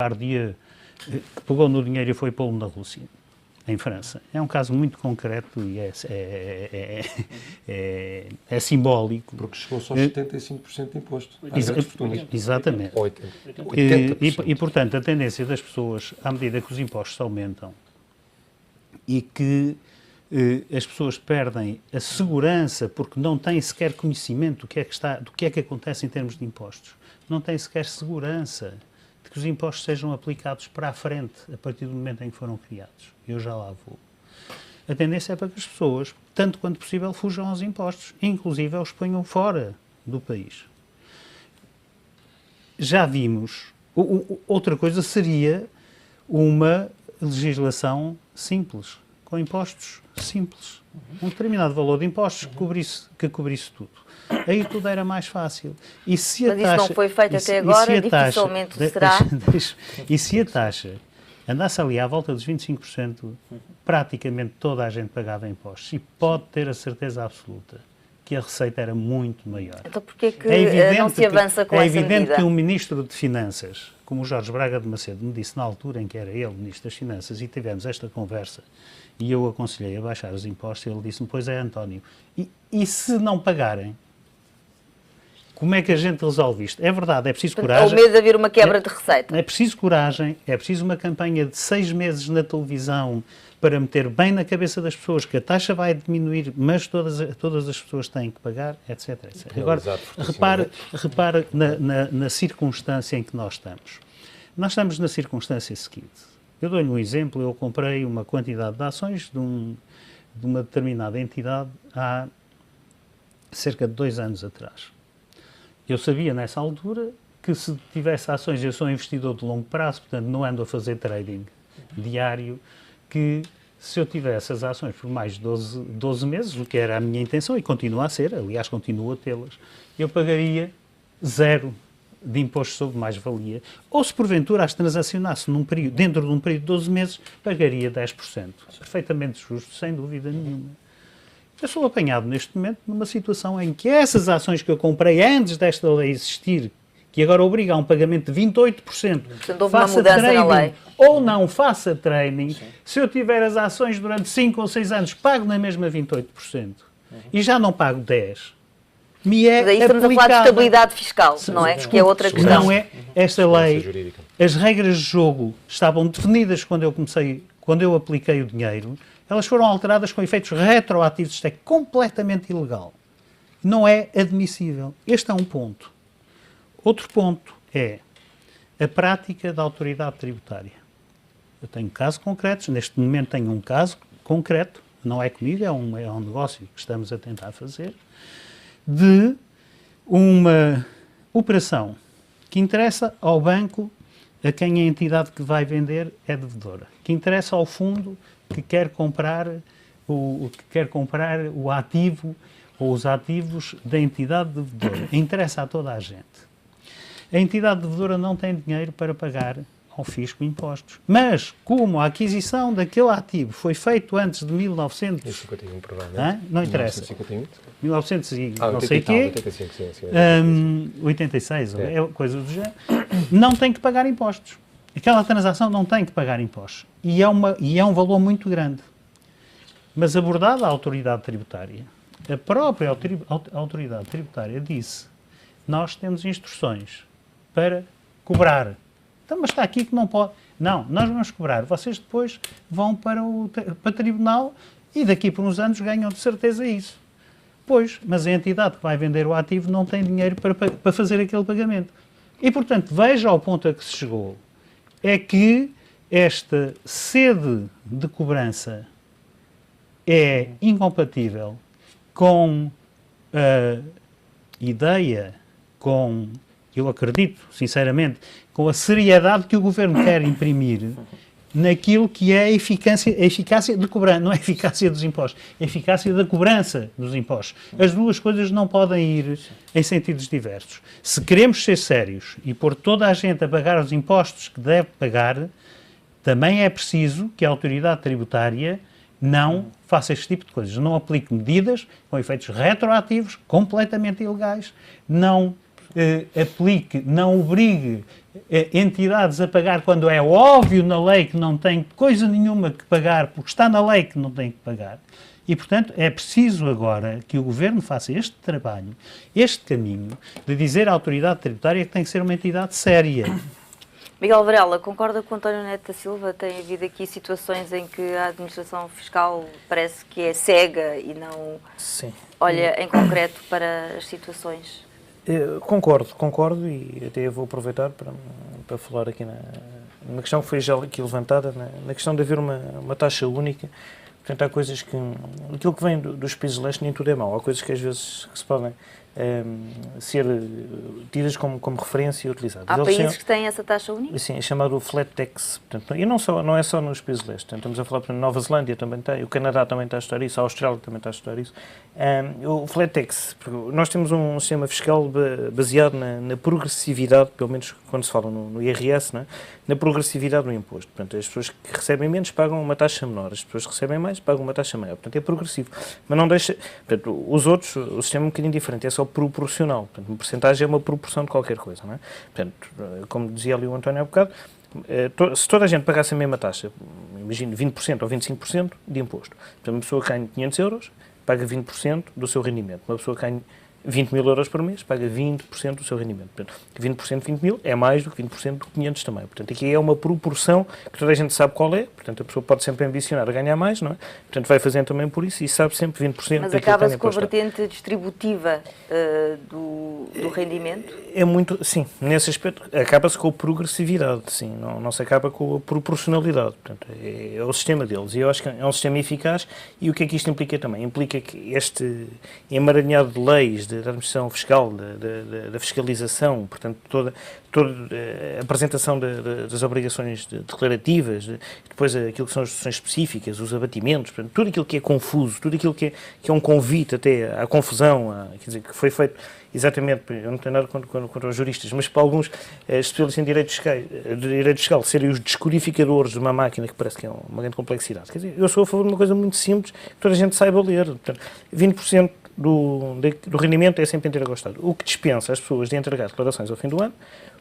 Dia que pegou no dinheiro e foi pô-lo na Rússia, em França. É um caso muito concreto e é simbólico. Porque chegou só aos 75% de imposto. Exatamente. 80%. E, portanto, a tendência das pessoas, à medida que os impostos aumentam e que as pessoas perdem a segurança porque não têm sequer conhecimento do que é que acontece em termos de impostos, não têm sequer segurança de que os impostos sejam aplicados para a frente a partir do momento em que foram criados. Eu já lá vou. A tendência é para que as pessoas, tanto quanto possível, fujam aos impostos, inclusive os ponham fora do país. Já vimos. Outra coisa seria uma legislação simples, com impostos simples. Um determinado valor de impostos que cobrisse tudo. Aí tudo era mais fácil. E se Mas isso não foi feito até agora, dificilmente será. E se a taxa andasse ali à volta dos 25%, praticamente toda a gente pagava impostos. E pode ter a certeza absoluta que a receita era muito maior. Então porquê é que não se avança com essa medida? É evidente que um Ministro de Finanças, como o Jorge Braga de Macedo me disse na altura em que era ele Ministro das Finanças, e tivemos esta conversa, e eu aconselhei a baixar os impostos, ele disse-me, pois é, António, e se não pagarem? Como é que a gente resolve isto? É verdade, é preciso coragem. Ou medo de haver uma quebra de receita. É preciso coragem, é preciso uma campanha de 6 meses na televisão para meter bem na cabeça das pessoas que a taxa vai diminuir, mas todas as pessoas têm que pagar, etc. etc. Agora, repare na circunstância em que nós estamos. Nós estamos na circunstância seguinte. Eu dou-lhe um exemplo, eu comprei uma quantidade de ações de uma determinada entidade há cerca de 2 anos atrás. Eu sabia nessa altura que se tivesse ações, eu sou um investidor de longo prazo, portanto não ando a fazer trading diário, que se eu tivesse as ações por mais de 12 meses, o que era a minha intenção, e continua a ser, aliás continuo a tê-las, eu pagaria 0 de imposto sobre mais-valia, ou se porventura as transacionasse dentro de um período de 12 meses, pagaria 10%. Perfeitamente justo, sem dúvida nenhuma. Eu sou apanhado neste momento numa situação em que essas ações que eu comprei antes desta lei existir, que agora obriga a um pagamento de 28%, portanto, houve uma mudança na lei, ou não faça trading, se eu tiver as ações durante 5 ou 6 anos, pago na mesma 28%. E já não pago 10%. Me é daí estamos a falar de estabilidade fiscal, não é? Que é outra questão. Não é esta lei. As regras de jogo estavam definidas quando eu apliquei o dinheiro. Elas foram alteradas com efeitos retroativos. Isto é completamente ilegal. Não é admissível. Este é um ponto. Outro ponto é a prática da autoridade tributária. Eu tenho casos concretos. Neste momento tenho um caso concreto. Não é comigo, é um negócio que estamos a tentar fazer, de uma operação que interessa ao banco a quem a entidade que vai vender é devedora, que interessa ao fundo que quer comprar o ativo ou os ativos da entidade devedora. Interessa a toda a gente. A entidade devedora não tem dinheiro para pagar ao fisco impostos. Mas, como a aquisição daquele ativo foi feito antes de 1951, provavelmente. Não interessa. 1900 e não sei o quê. 86, é coisa do género. Não tem que pagar impostos. Aquela transação não tem que pagar impostos. E é um valor muito grande. Mas abordada a autoridade tributária, a própria autoridade tributária disse: nós temos instruções para cobrar. Então, mas está aqui que não pode. Não, nós vamos cobrar. Vocês depois vão para o tribunal e daqui por uns anos ganham de certeza isso. Pois, mas a entidade que vai vender o ativo não tem dinheiro para fazer aquele pagamento. E, portanto, veja ao ponto a que se chegou. É que esta sede de cobrança é incompatível com a ideia, eu acredito, sinceramente, com a seriedade que o Governo quer imprimir naquilo que é a eficácia de cobrança, não é a eficácia dos impostos, é a eficácia da cobrança dos impostos. As duas coisas não podem ir em sentidos diversos. Se queremos ser sérios e pôr toda a gente a pagar os impostos que deve pagar, também é preciso que a autoridade tributária não faça este tipo de coisas, não aplique medidas com efeitos retroativos, completamente ilegais, não aplique, não obrigue entidades a pagar quando é óbvio na lei que não tem coisa nenhuma que pagar, porque está na lei que não tem que pagar. E, portanto, é preciso agora que o Governo faça este trabalho, este caminho, de dizer à autoridade tributária que tem que ser uma entidade séria. Miguel Varela, concorda com António Neto da Silva? Tem havido aqui situações em que a administração fiscal parece que é cega e não olha em concreto para as situações? Concordo e até vou aproveitar para falar aqui na questão que foi já aqui levantada, na questão de haver uma taxa única. Portanto, há coisas que... Aquilo que vem dos países de leste nem tudo é mau. Há coisas que às vezes se podem ser tidas como referência e utilizadas. Há países que têm essa taxa única? Sim, é chamado flat tax. Portanto, e não é só nos países de leste. Portanto, estamos a falar, por exemplo, Nova Zelândia também tem, o Canadá também está a estudar isso, a Austrália também está a estudar isso. O flat tax, nós temos um sistema fiscal baseado na progressividade, pelo menos quando se fala no IRS, não é? Na progressividade do imposto. Portanto, as pessoas que recebem menos pagam uma taxa menor, as pessoas que recebem mais pagam uma taxa maior. Portanto, é progressivo. Mas não deixa... Portanto, os outros, o sistema é um bocadinho diferente, é só proporcional. Portanto, uma porcentagem é uma proporção de qualquer coisa, não é? Portanto, como dizia ali o António há bocado, se toda a gente pagasse a mesma taxa, imagine 20% ou 25% de imposto, portanto, uma pessoa que ganha 500 euros paga 20% do seu rendimento. Uma pessoa que ganha 20 mil euros por mês paga 20% do seu rendimento. Portanto, 20% de 20 mil é mais do que 20% de 500 também. Portanto, aqui é uma proporção que toda a gente sabe qual é. Portanto, a pessoa pode sempre ambicionar a ganhar mais, não é? Portanto, vai fazendo também por isso e sabe sempre 20%. Mas acaba-se com a vertente distributiva do rendimento? É muito, sim, nesse aspecto acaba-se com a progressividade, sim, não se acaba com a proporcionalidade. Portanto, é o sistema deles. E eu acho que é um sistema eficaz. E o que é que isto implica também? Implica que este emaranhado de leis, da administração fiscal, da fiscalização, portanto, toda a apresentação das obrigações declarativas, depois aquilo que são as deduções específicas, os abatimentos, portanto, tudo aquilo que é confuso, tudo aquilo que é um convite até à confusão, quer dizer, que foi feito exatamente, eu não tenho nada contra os juristas, mas para alguns especialistas em direito fiscal serem os descodificadores de uma máquina que parece que é uma grande complexidade. Quer dizer, eu sou a favor de uma coisa muito simples, que toda a gente saiba ler. Portanto, 20% do rendimento é sempre entregue ao Estado. O que dispensa as pessoas de entregar declarações ao fim do ano,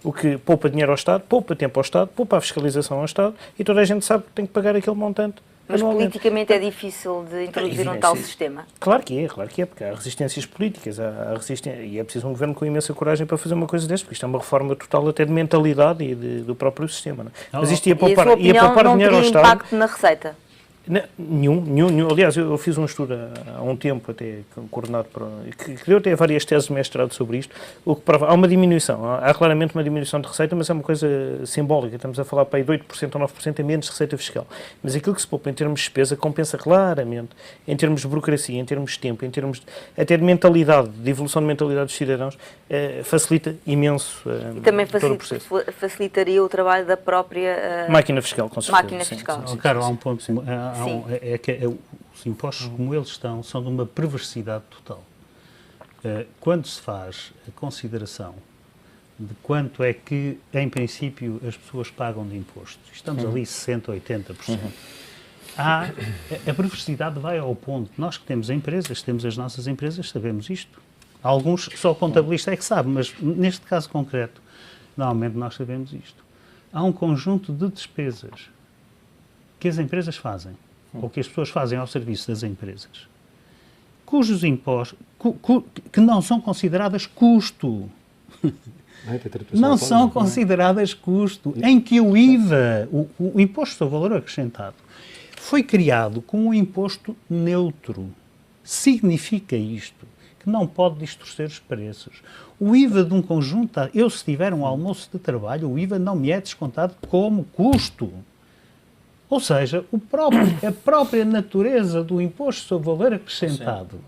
o que poupa dinheiro ao Estado, poupa tempo ao Estado, poupa a fiscalização ao Estado e toda a gente sabe que tem que pagar aquele montante. Mas politicamente é difícil de introduzir um tal sistema? Claro que é, porque há resistências políticas, e é preciso um governo com imensa coragem para fazer uma coisa desta, porque isto é uma reforma total até de mentalidade e do próprio sistema. Não? Mas isto ia poupar dinheiro ao Estado. Impacto na receita? Nenhum. Aliás, eu fiz um estudo há um tempo, até coordenado, que deu até várias teses de mestrado sobre isto, o que prova, há uma diminuição, há claramente uma diminuição de receita, mas é uma coisa simbólica, estamos a falar para aí de 8% ou 9% a menos de receita fiscal. Mas aquilo que se poupa em termos de despesa compensa claramente, em termos de burocracia, em termos de tempo, em termos até de mentalidade, de evolução de mentalidade dos cidadãos, facilita imenso e também todo o processo. Facilitaria o trabalho da própria máquina fiscal, com certeza. Máquina fiscal. Sim. Claro, há um ponto... os impostos como eles estão são de uma perversidade total. Quando se faz a consideração de quanto é que, em princípio, as pessoas pagam de impostos, estamos ali 60%, 80%, a perversidade vai ao ponto. Nós que temos empresas, temos as nossas empresas, sabemos isto. Alguns, só o contabilista é que sabe, mas neste caso concreto, normalmente nós sabemos isto. Há um conjunto de despesas que as empresas fazem, ou que as pessoas fazem ao serviço das empresas, cujos impostos, que não são consideradas custo. Não são consideradas custo, em que o IVA, o Imposto sobre Valor Acrescentado, foi criado como um imposto neutro. Significa isto, que não pode distorcer os preços. O IVA de um conjunto, se tiver um almoço de trabalho, o IVA não me é descontado como custo. Ou seja, a própria natureza do Imposto sobre Valor Acrescentado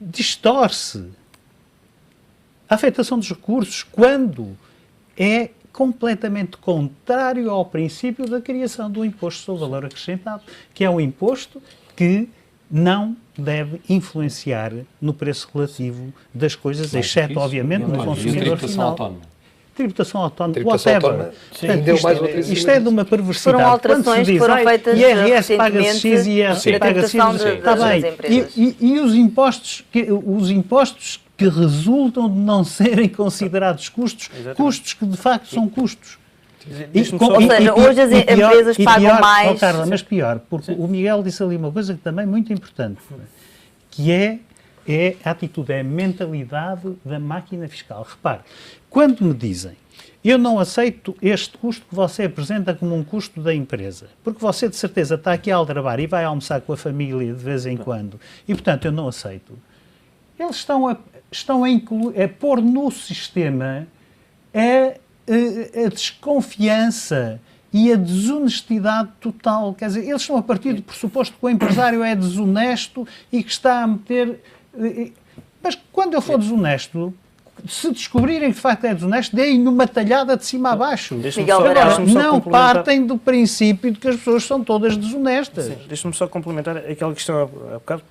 distorce a afetação dos recursos quando é completamente contrário ao princípio da criação do Imposto sobre Valor Acrescentado, que é um imposto que não deve influenciar no preço relativo das coisas, exceto, obviamente, no consumidor final. Tributação autónoma, whatever. Isto é de uma perversidade. Foram alterações que foram feitas IRS paga-se X e IRC paga-se Y. Está bem. E os impostos que resultam de não serem considerados custos, custos que de facto são custos. Ou seja, hoje as empresas pagam mais... Carla, mas pior, porque o Miguel disse ali uma coisa que também é muito importante, que é a atitude, é a mentalidade da máquina fiscal. Repare, quando me dizem, eu não aceito este custo que você apresenta como um custo da empresa, porque você de certeza está aqui a aldrabar e vai almoçar com a família de vez em quando, e portanto eu não aceito. Eles estão a pôr no sistema a desconfiança e a desonestidade total. Quer dizer, eles estão a partir do pressuposto que o empresário é desonesto e que está a meter... Mas quando eu for desonesto, se descobrirem que de facto é desonesto, deem-me uma talhada de cima a baixo. Agora, não partem do princípio de que as pessoas são todas desonestas. Deixa-me só complementar aquela questão, há bocado,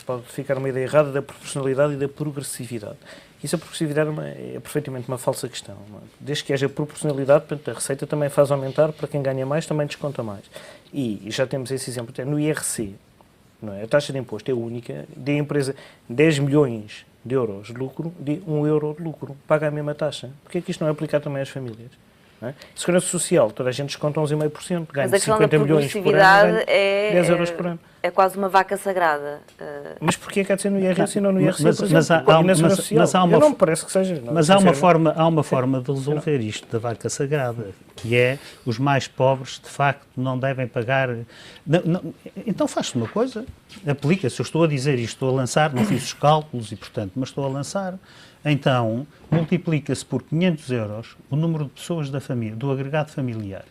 pode ficar uma ideia errada da proporcionalidade e da progressividade. Isso, a progressividade é perfeitamente uma falsa questão. Desde que haja proporcionalidade, portanto, a receita também faz aumentar, para quem ganha mais também desconta mais. E já temos esse exemplo no IRC. Não é? A taxa de imposto é única, dê a empresa 10 milhões de euros de lucro, de 1 euro de lucro, paga a mesma taxa. Porquê é que isto não é aplicado também às famílias? Não é? Segurança Social, toda a gente desconta 11,5%, ganha 50 milhões por ano, ganha 10 euros por ano. É quase uma vaca sagrada. Mas porquê é que há de ser no IRS e não no IRC? Não me parece que seja. Mas há uma forma de resolver isto da vaca sagrada, que é os mais pobres, de facto, não devem pagar... Então faz-se uma coisa, aplica-se. Eu estou a dizer isto, estou a lançar, não fiz os cálculos e, portanto, mas estou a lançar. Então, multiplica-se por 500 euros o número de pessoas da família, do agregado familiar.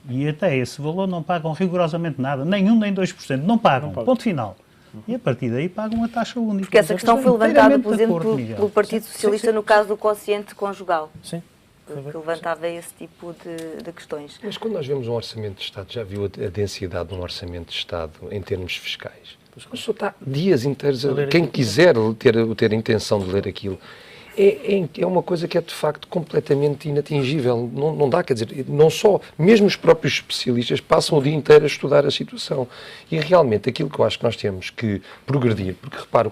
E até esse valor não pagam rigorosamente nada, nem 1% nem 2%, não pagam, ponto final. E a partir daí pagam a taxa única. Porque essa questão foi levantada, por exemplo, pelo Partido Socialista no caso do quociente conjugal. Sim. Que levantava esse tipo de questões. Mas quando nós vemos um orçamento de Estado, já viu a densidade de um orçamento de Estado em termos fiscais? A pessoa está dias inteiros, quem quiser ter a intenção de ler aquilo, é uma coisa que é de facto completamente inatingível. Não dá, quer dizer, não só, mesmo os próprios especialistas passam o dia inteiro a estudar a situação. E realmente aquilo que eu acho que nós temos que progredir, porque repara,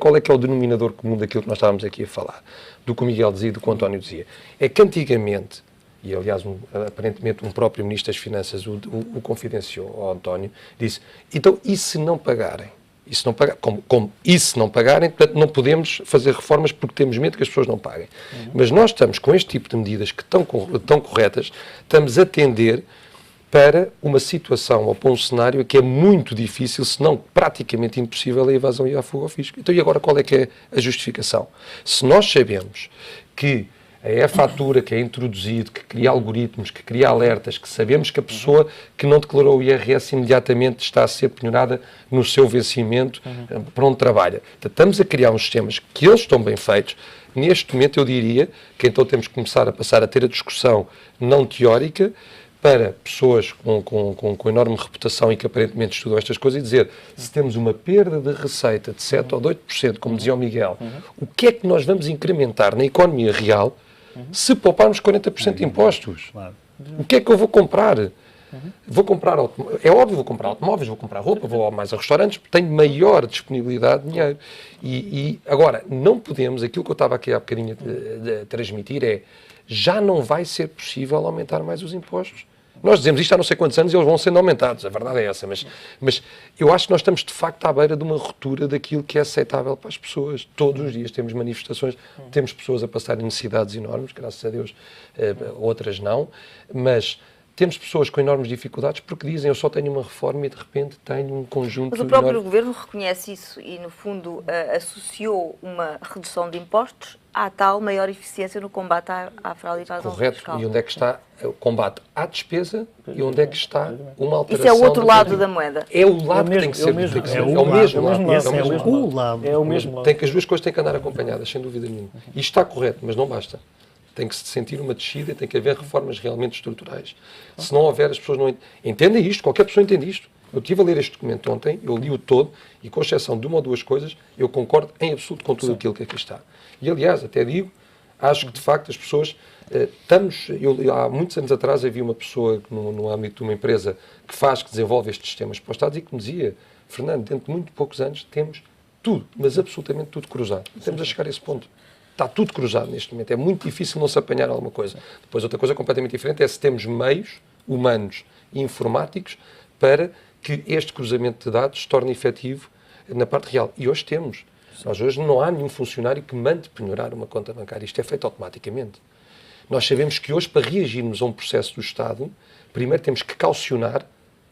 qual é que é o denominador comum daquilo que nós estávamos aqui a falar, do que o Miguel dizia e do que o António dizia, é que antigamente, e aliás aparentemente um próprio Ministro das Finanças o confidenciou ao António, disse, então e se não pagarem? E se não pagarem, portanto, não podemos fazer reformas porque temos medo que as pessoas não paguem. Mas nós estamos com este tipo de medidas que estão corretas, estamos a tender para uma situação ou para um cenário que é muito difícil, se não praticamente impossível, a evasão e a fuga ao fisco. Então, e agora qual é que é a justificação? Se nós sabemos que a e-fatura que é introduzido, que cria algoritmos, que cria alertas, que sabemos que a pessoa que não declarou o IRS imediatamente está a ser penhorada no seu vencimento para onde trabalha. Então, estamos a criar uns sistemas que eles estão bem feitos. Neste momento eu diria que então temos que começar a passar a ter a discussão não teórica para pessoas com enorme reputação e que aparentemente estudam estas coisas e dizer, se temos uma perda de receita de 7 ou de 8%, como dizia o Miguel, o que é que nós vamos incrementar na economia real se pouparmos 40% de impostos? O que é que eu vou comprar? Vou comprar, é óbvio, vou comprar automóveis, vou comprar roupa, vou mais a restaurantes, porque tenho maior disponibilidade de dinheiro. E agora, não podemos, aquilo que eu estava aqui há bocadinho de transmitir é, já não vai ser possível aumentar mais os impostos. Nós dizemos isto há não sei quantos anos e eles vão sendo aumentados, a verdade é essa, mas eu acho que nós estamos de facto à beira de uma ruptura daquilo que é aceitável para as pessoas. Todos os dias temos manifestações, temos pessoas a passarem necessidades enormes, graças a Deus, outras não, mas temos pessoas com enormes dificuldades porque dizem eu só tenho uma reforma e de repente tenho um conjunto... Mas o próprio governo reconhece isso e, no fundo, associou uma redução de impostos à tal maior eficiência no combate à fraude e evasão fiscal. Correto. E onde é que está o combate à despesa e onde é que está uma alteração... Isso é o outro lado da moeda. É o lado que tem que ser. É o mesmo lado. Tem que as duas coisas têm que andar acompanhadas, sem dúvida nenhuma. Isto está correto, mas não basta. Tem que se sentir uma descida e tem que haver reformas realmente estruturais. Se não houver, as pessoas não entendem isto, qualquer pessoa entende isto. Eu estive a ler este documento ontem, eu li-o todo e, com exceção de uma ou duas coisas, eu concordo em absoluto com tudo aquilo que aqui está. E, aliás, até digo, acho que, de facto, as pessoas... há muitos anos atrás havia uma pessoa no âmbito de uma empresa que desenvolve estes sistemas para o Estado e que me dizia, Fernando, dentro de muito poucos anos temos tudo, mas absolutamente tudo cruzado. Estamos a chegar a esse ponto. Está tudo cruzado neste momento. É muito difícil não se apanhar alguma coisa. Depois, outra coisa completamente diferente é se temos meios humanos e informáticos para que este cruzamento de dados se torne efetivo na parte real. E hoje temos. Nós hoje não há nenhum funcionário que mande penhorar uma conta bancária. Isto é feito automaticamente. Nós sabemos que hoje, para reagirmos a um processo do Estado, primeiro temos que caucionar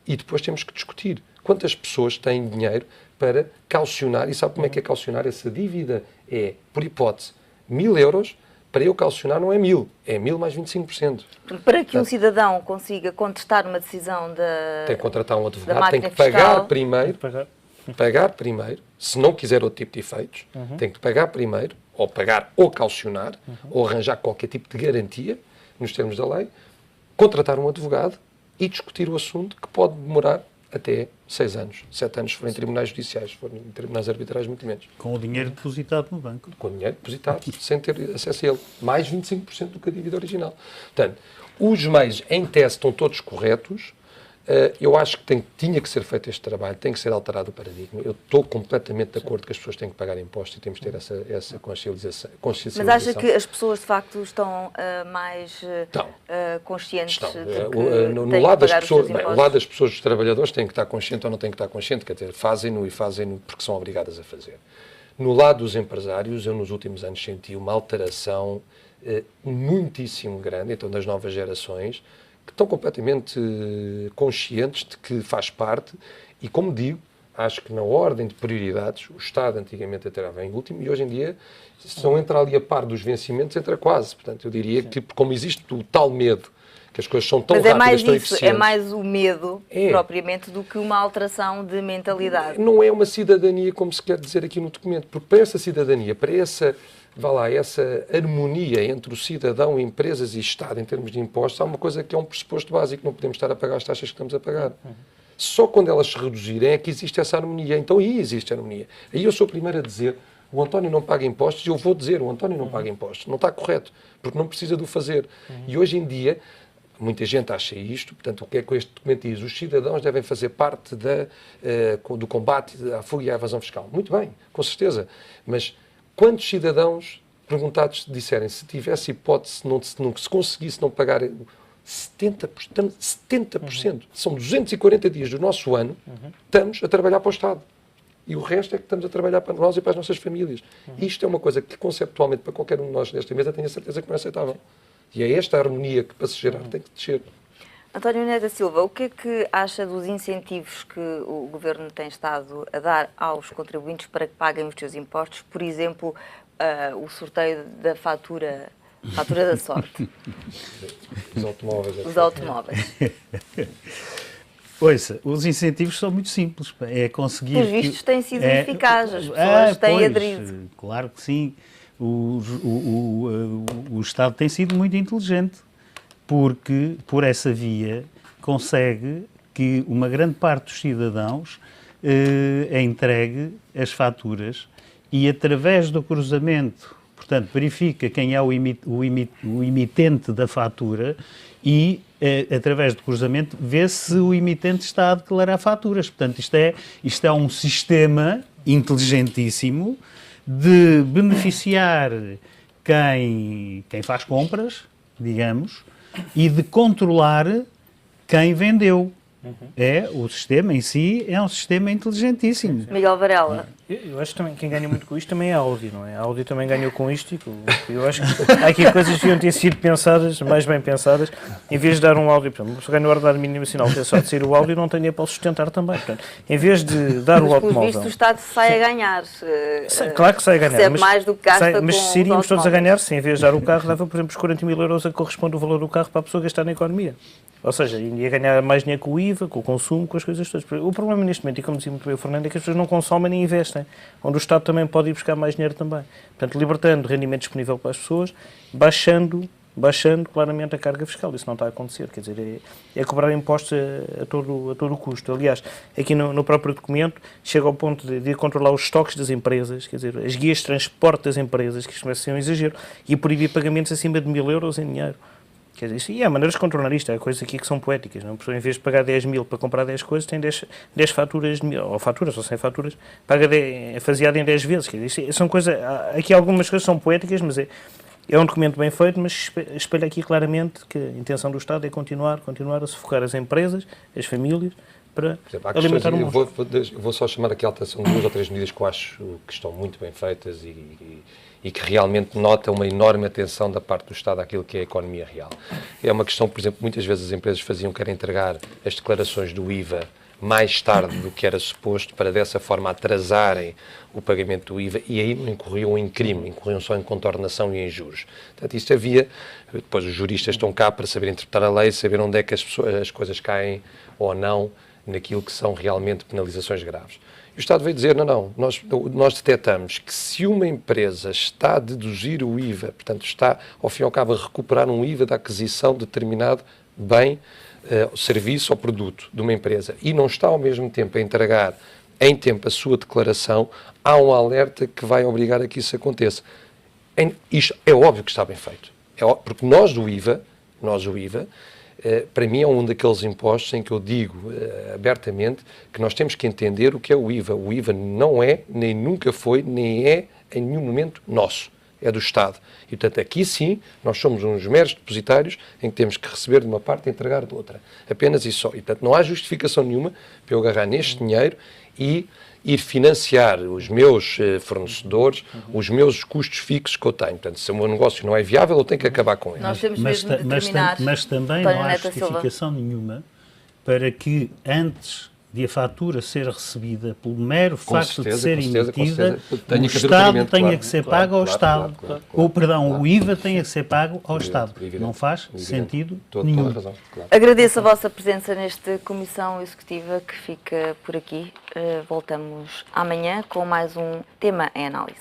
e depois temos que discutir. Quantas pessoas têm dinheiro para caucionar? E sabe como é que é caucionar? Essa dívida é, por hipótese, 1.000 euros. Para eu caucionar não é 1.000, é 1.000 mais 25%. Para que um cidadão consiga contestar uma decisão tem que contratar um advogado, tem que pagar primeiro, se não quiser outro tipo de efeitos, tem que pagar primeiro, ou pagar ou caucionar, ou arranjar qualquer tipo de garantia, nos termos da lei, contratar um advogado e discutir o assunto, que pode demorar até 6 anos, 7 anos, se forem tribunais judiciais, se forem tribunais arbitrais, muito menos. Com o dinheiro depositado no banco. Com o dinheiro depositado, sem ter acesso a ele. Mais 25% do que a dívida original. Portanto, os meios, em tese, estão todos corretos. Eu acho que tinha que ser feito este trabalho, tem que ser alterado o paradigma. Eu estou completamente de acordo que as pessoas têm que pagar impostos e temos que ter essa consciencialização. Mas acha que as pessoas, de facto, estão mais conscientes de que no lado das pessoas, o lado das pessoas, dos trabalhadores, têm que estar conscientes ou não têm que estar conscientes, quer dizer, fazem-no porque são obrigadas a fazer. No lado dos empresários, eu nos últimos anos senti uma alteração muitíssimo grande, então, das novas gerações, que estão completamente conscientes de que faz parte e, como digo, acho que na ordem de prioridades, o Estado antigamente entrava em último e hoje em dia, se não entra ali a par dos vencimentos, entra quase. Portanto, eu diria que, como existe o tal medo, que as coisas são tão rápidas, tão eficientes... É mais o medo, propriamente, do que uma alteração de mentalidade. Não é uma cidadania, como se quer dizer aqui no documento, porque para essa cidadania, para essa harmonia entre o cidadão, empresas e Estado em termos de impostos, há uma coisa que é um pressuposto básico, não podemos estar a pagar as taxas que estamos a pagar. Só quando elas se reduzirem é que existe essa harmonia. Então aí existe harmonia. Aí eu sou o primeiro a dizer, o António não paga impostos, e eu vou dizer, o António não paga impostos. Não está correto, porque não precisa de o fazer. E hoje em dia, muita gente acha isto, portanto, o que é que este documento diz? Os cidadãos devem fazer parte do combate à fuga e à evasão fiscal. Muito bem, com certeza. Mas quantos cidadãos perguntados disserem se tivesse hipótese, se conseguisse não pagar 70%, são 240 dias do nosso ano, estamos a trabalhar para o Estado. E o resto é que estamos a trabalhar para nós e para as nossas famílias. Isto é uma coisa que, conceptualmente, para qualquer um de nós nesta mesa, tenho a certeza que não é aceitável. E é esta harmonia que, para se gerar, tem que descer. António Neto da Silva, o que é que acha dos incentivos que o Governo tem estado a dar aos contribuintes para que paguem os seus impostos? Por exemplo, o sorteio da fatura da sorte. Os automóveis. Ouça, os incentivos são muito simples. É conseguir... Os vistos têm sido eficazes, as pessoas têm aderido. Claro que sim. O Estado tem sido muito inteligente, porque, por essa via, consegue que uma grande parte dos cidadãos entregue as faturas e, através do cruzamento, portanto, verifica quem é o emitente da fatura e, através do cruzamento, vê se o emitente está a declarar faturas. Portanto, isto é um sistema inteligentíssimo de beneficiar quem faz compras, digamos, e de controlar quem vendeu. O sistema em si é um sistema inteligentíssimo. Miguel Varela. Eu acho que também quem ganha muito com isto também é a Audi, não é? A Audi também ganhou com isto e eu acho que há aqui coisas que deviam ter sido pensadas, mais bem pensadas, em vez de dar um Audi, por exemplo, se ganha o ordenado mínimo nacional, tem só de sair o Audi e não tem dinheiro para o sustentar também. Portanto, em vez de dar o automóvel... Mas, pelo visto, o Estado sai a ganhar. Claro que sai a ganhar. Mas mais do que gasta mas se iríamos todos a ganhar, se em vez de dar o carro, dava, por exemplo, os 40 mil euros a que corresponde o valor do carro para a pessoa gastar na economia. Ou seja, ia ganhar mais dinheiro com o IVA, com o consumo, com as coisas todas. O problema neste momento, e como dizia muito bem o Fernando, é que as pessoas não consomem nem investem, onde o Estado também pode ir buscar mais dinheiro também. Portanto, libertando rendimento disponível para as pessoas, baixando claramente a carga fiscal. Isso não está a acontecer. Quer dizer, é cobrar impostos a todo o custo. Aliás, aqui no próprio documento, chega ao ponto de controlar os estoques das empresas, quer dizer, as guias de transporte das empresas, que isto começa a ser um exagero, e proibir pagamentos acima de 1.000 euros em dinheiro. Quer dizer, e há maneiras de contornar isto, há coisas aqui que são poéticas, não? A pessoa, em vez de pagar 10.000 para comprar 10 coisas, tem 10 faturas, ou faturas, ou 100 faturas, paga é faseado em 10 vezes. Quer dizer, são coisas, aqui algumas coisas são poéticas, mas é um documento bem feito, mas espelha aqui claramente que a intenção do Estado é continuar a sufocar as empresas, as famílias, para alimentar o mundo. Vou só chamar aqui a alteração de 2 ou 3 medidas que eu acho que estão muito bem feitas e que realmente nota uma enorme atenção da parte do Estado àquilo que é a economia real. É uma questão, por exemplo, muitas vezes as empresas querem entregar as declarações do IVA mais tarde do que era suposto, para dessa forma atrasarem o pagamento do IVA, e aí não incorriam em crime, incorriam só em contornação e em juros. Portanto, isto havia, depois os juristas estão cá para saber interpretar a lei, saber onde é que as coisas caem ou não naquilo que são realmente penalizações graves. E o Estado veio dizer, nós detectamos que se uma empresa está a deduzir o IVA, portanto está, ao fim e ao cabo, a recuperar um IVA da aquisição de determinado bem, serviço ou produto de uma empresa, e não está ao mesmo tempo a entregar em tempo a sua declaração, há um alerta que vai obrigar a que isso aconteça. Isto é óbvio que está bem feito. Porque nós o IVA, para mim é um daqueles impostos em que eu digo abertamente que nós temos que entender o que é o IVA. O IVA não é, nem nunca foi, nem é em nenhum momento nosso. É do Estado. E, portanto, aqui sim, nós somos uns meros depositários em que temos que receber de uma parte e entregar de outra. Apenas isso só. E, portanto, não há justificação nenhuma para eu agarrar neste dinheiro e ir financiar os meus fornecedores, os meus custos fixos que eu tenho. Portanto, se o meu negócio não é viável, eu tenho que acabar com ele. Nós temos mesmo de terminar. Mas também não há justificação nenhuma para que, antes de a fatura ser recebida pelo mero facto de ser emitida, o Estado tenha que ser pago ao Estado. Ou, perdão, o IVA tenha que ser pago ao Estado. Não faz sentido nenhum. Agradeço a vossa presença nesta Comissão Executiva que fica por aqui. Voltamos amanhã com mais um tema em análise.